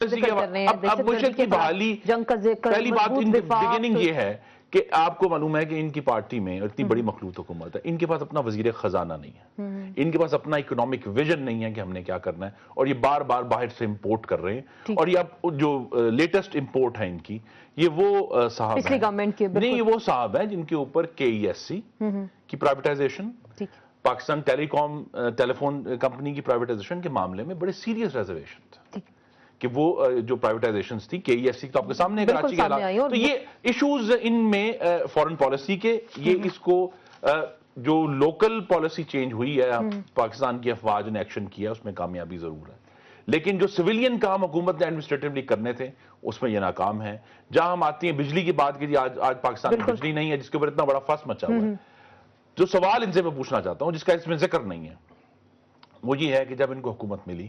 اب مشرف کی بحالی، پہلی بات ان کی بگننگ یہ ہے کہ آپ کو معلوم ہے کہ ان کی پارٹی میں اتنی بڑی مخلوط حکومت ہے، ان کے پاس اپنا وزیر خزانہ نہیں ہے، ان کے پاس اپنا اکنامک ویژن نہیں ہے کہ ہم نے کیا کرنا ہے، اور یہ بار بار باہر سے امپورٹ کر رہے ہیں، اور یہ اب جو لیٹسٹ امپورٹ ہے ان کی، یہ وہ صاحب ہیں، نہیں یہ وہ صاحب ہیں جن کے اوپر KESC کی پرائیویٹائزیشن، پاکستان ٹیلی کام ٹیلی فون کمپنی کی پرائیویٹائزیشن کے معاملے میں بڑے سیریس ریزرویشن تھے کہ وہ جو پرائیویٹائزیشنز تھی KESC تو آپ کے سامنے کراچی کے حالات، تو یہ ایشوز ان میں فورن پالیسی کے، یہ اس کو جو لوکل پالیسی چینج ہوئی ہے پاکستان کی افواج نے ایکشن کیا اس میں کامیابی ضرور ہے، لیکن جو سویلین کام حکومت نے ایڈمنسٹریٹیولی کرنے تھے اس میں یہ ناکام ہے۔ جہاں ہم آتی ہیں بجلی کی بات کی، آج پاکستان میں بجلی نہیں ہے جس کے اوپر اتنا بڑا فس مچا ہوا ہے، جو سوال ان سے میں پوچھنا چاہتا ہوں جس کا اس میں ذکر نہیں ہے وہ یہ ہے کہ جب ان کو حکومت ملی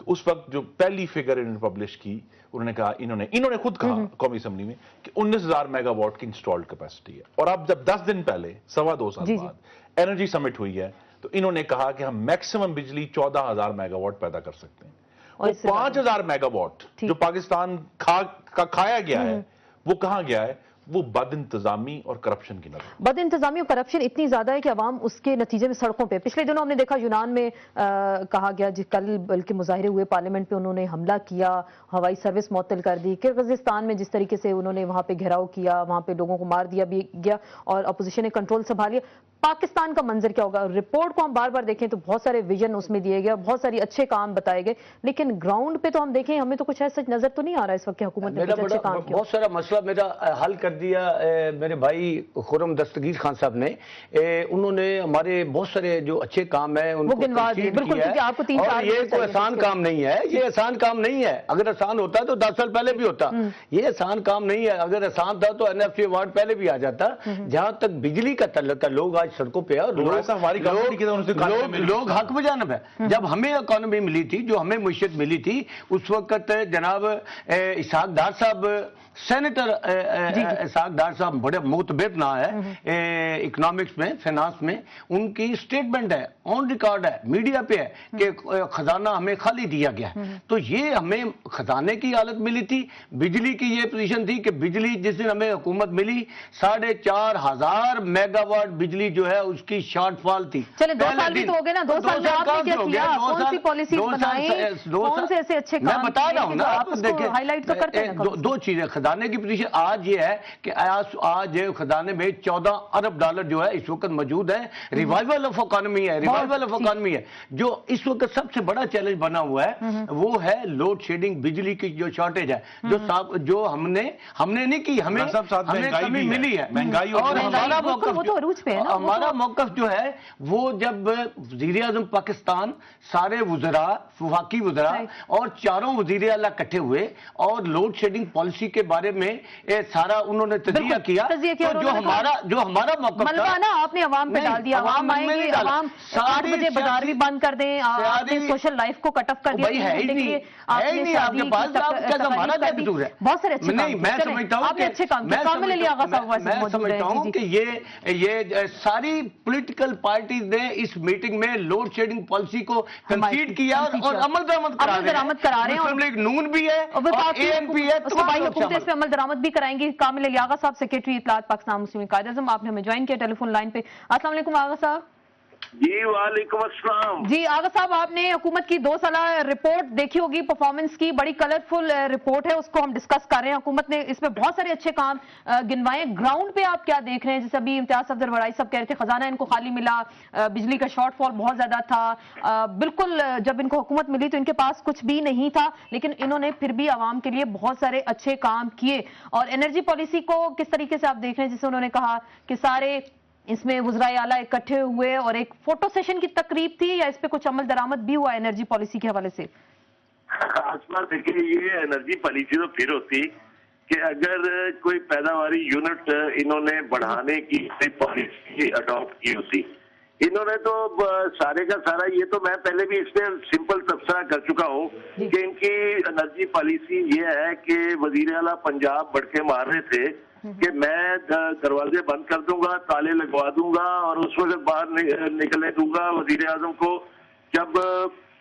تو اس وقت جو پہلی فگر انہوں نے پبلش کی، انہوں نے کہا، انہوں نے خود کہا قومی اسمبلی میں کہ 19,000 میگا واٹ کی انسٹالڈ کیپیسٹی ہے، اور اب جب 10 دن پہلے 2.25 سال بعد انرجی سمٹ ہوئی ہے تو انہوں نے کہا کہ ہم میکسیمم بجلی 14,000 میگا واٹ پیدا کر سکتے ہیں، اور 5,000 میگا واٹ جو پاکستان کا کھایا گیا ہے وہ کہاں گیا ہے؟ وہ بد انتظامی اور کرپشن کی نظر، بد انتظامی اور کرپشن اتنی زیادہ ہے کہ عوام اس کے نتیجے میں سڑکوں پہ، پچھلے دنوں ہم نے دیکھا یونان میں کہا گیا، کل بلکہ مظاہرے ہوئے پارلیمنٹ پہ، انہوں نے حملہ کیا، ہوائی سروس معطل کر دی، کرغزستان میں جس طریقے سے انہوں نے وہاں پہ گھیراؤ کیا، وہاں پہ لوگوں کو مار دیا بھی گیا اور اپوزیشن نے کنٹرول سنبھالیا۔ پاکستان کا منظر کیا ہوگا؟ رپورٹ کو ہم بار بار دیکھیں تو بہت سارے ویژن اس میں دیے گئے، بہت ساری اچھے کام بتائے گئے، لیکن گراؤنڈ پہ تو ہم دیکھیں ہمیں تو کچھ ایسا نظر تو نہیں آ رہا اس وقت کہ حکومت نے کچھ اچھے کام کیا۔ بہت سارا مسئلہ میرا حل کر دیا میرے بھائی خرم دستگیر خان صاحب نے، انہوں نے ہمارے بہت سارے جو اچھے کام ہیں ان کو تنقید کیا ہے، اور یہ کوئی آسان کام نہیں ہے، یہ آسان کام نہیں ہے، اگر آسان ہوتا تو 10 سال پہلے بھی ہوتا، یہ آسان کام نہیں ہے، اگر آسان تھا تو NFC ایوارڈ پہلے بھی آ جاتا۔ جہاں تک بجلی کا تعلق ہے، لوگ آج سڑکوں پہ ہیں اور لوگ حق بجانب ہے۔ جب ہمیں اکانومی ملی تھی، جو ہمیں معیشت ملی تھی، اس وقت جناب اسحاق ڈار صاحب، سینیٹر اسحاق ڈار صاحب بڑے معتبر نام ہے اکنامکس میں، فائنانس میں، ان کی سٹیٹمنٹ ہے، آن ریکارڈ ہے، میڈیا پہ ہے کہ خزانہ ہمیں خالی دیا گیا ہے۔ تو یہ ہمیں خزانے کی حالت ملی تھی، بجلی کی یہ پوزیشن تھی کہ بجلی جس دن ہمیں حکومت ملی 4,500 میگا واٹ بجلی جو ہے اس کی شارٹ فال تھی۔ چلے 2 سال بھی تو ہو گئے نا، 2 سال میں آپ نے کیا کیا؟ کون سی پالیسیز بنائی؟ کون سے ایسے اچھے کام؟ میں بتا رہا ہوں نا، آپ اس کو ہائی لائٹ تو کرتے ہیں۔ دو چیزیں، خزانے کی پوزیشن آج یہ ہے کہ آج خزانے میں 14 ارب ڈالر جو ہے اس وقت موجود ہے، ریوائیول آف اکانومی ہے، ریوائیول آف اکانومی ہے۔ جو اس وقت سب سے بڑا چیلنج بنا ہوا ہے وہ ہے لوڈ شیڈنگ، بجلی کی جو شارٹیج ہے، جو ہم نے نہیں کی، ہمیں کمی ملی ہے، اور ہمارا موقف جو ہے وہ جب وزیر اعظم پاکستان، سارے وزراء، وفاقی وزراء اور چاروں وزیر اعلیٰ اکٹھے ہوئے اور لوڈ شیڈنگ پالیسی کے بارے میں سارا انہوں نے تجزیہ کیا، تو جو ہمارا موقف تھا نا آپ نے عوام پہ ڈال دیا، عوام آئیں گے، عوام 8 بجے بازار بھی بند کر دیں، آپ نے سوشل لائف کو کٹ آف کر دیا، ہے ہی نہیں آپ کے پاس، ہمارا کیا قصور ہے؟ بہت سارے اچھے کام، میں سمجھتا ہوں کہ یہ ساری پولیٹیکل پارٹیز نے اس میٹنگ میں لوڈ شیڈنگ پالیسی کو کنسیڈ کیا اور عمل درآمد کرا رہے ہیں، مسلم لیگ نون بھی ہے اور ANP ہے، اس کے بھائی حکومت اس پہ عمل درآمد بھی کرائیں گی۔ کامل علی آغا صاحب، سیکریٹری اطلاعات پاکستان مسلم لیگ قائداعظم، آپ نے ہمیں جوائن کیا ٹیلی فون لائن پہ۔ السلام علیکم آغا صاحب۔ جی وعلیکم السلام۔ جی آغا صاحب، آپ نے حکومت کی 2 سالہ رپورٹ دیکھی ہوگی پرفارمنس کی، بڑی کلرفل رپورٹ ہے، اس کو ہم ڈسکس کر رہے ہیں۔ حکومت نے اس میں بہت سارے اچھے کام گنوائے، گراؤنڈ پہ آپ کیا دیکھ رہے ہیں؟ جیسے ابھی امتیاز صفدر وڑائی صاحب کہہ رہے تھے خزانہ ان کو خالی ملا، بجلی کا شارٹ فال بہت زیادہ تھا، بالکل جب ان کو حکومت ملی تو ان کے پاس کچھ بھی نہیں تھا، لیکن انہوں نے پھر بھی عوام کے لیے بہت سارے اچھے کام کیے۔ اور انرجی پالیسی کو کس طریقے سے آپ دیکھ رہے ہیں؟ جسے انہوں نے کہا کہ سارے اس میں وزرائے اعلیٰ اکٹھے ہوئے اور ایک فوٹو سیشن کی تقریب تھی، یا اس پہ کچھ عمل درآمد بھی ہوا انرجی پالیسی کے حوالے سے؟ آسما دیکھیے، یہ انرجی پالیسی تو پھر ہوتی کہ اگر کوئی پیداواری یونٹ انہوں نے بڑھانے کی پالیسی اڈاپٹ کی ہوتی۔ انہوں نے تو سارے کا سارا، یہ تو میں پہلے بھی اس میں سمپل تبصرہ کر چکا ہوں کہ ان کی انرجی پالیسی یہ ہے کہ وزیر اعلیٰ پنجاب بڑکے مار رہے تھے کہ میں دروازے بند کر دوں گا، تالے لگوا دوں گا اور اس وقت باہر نکلنے دوں گا وزیر اعظم کو جب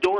2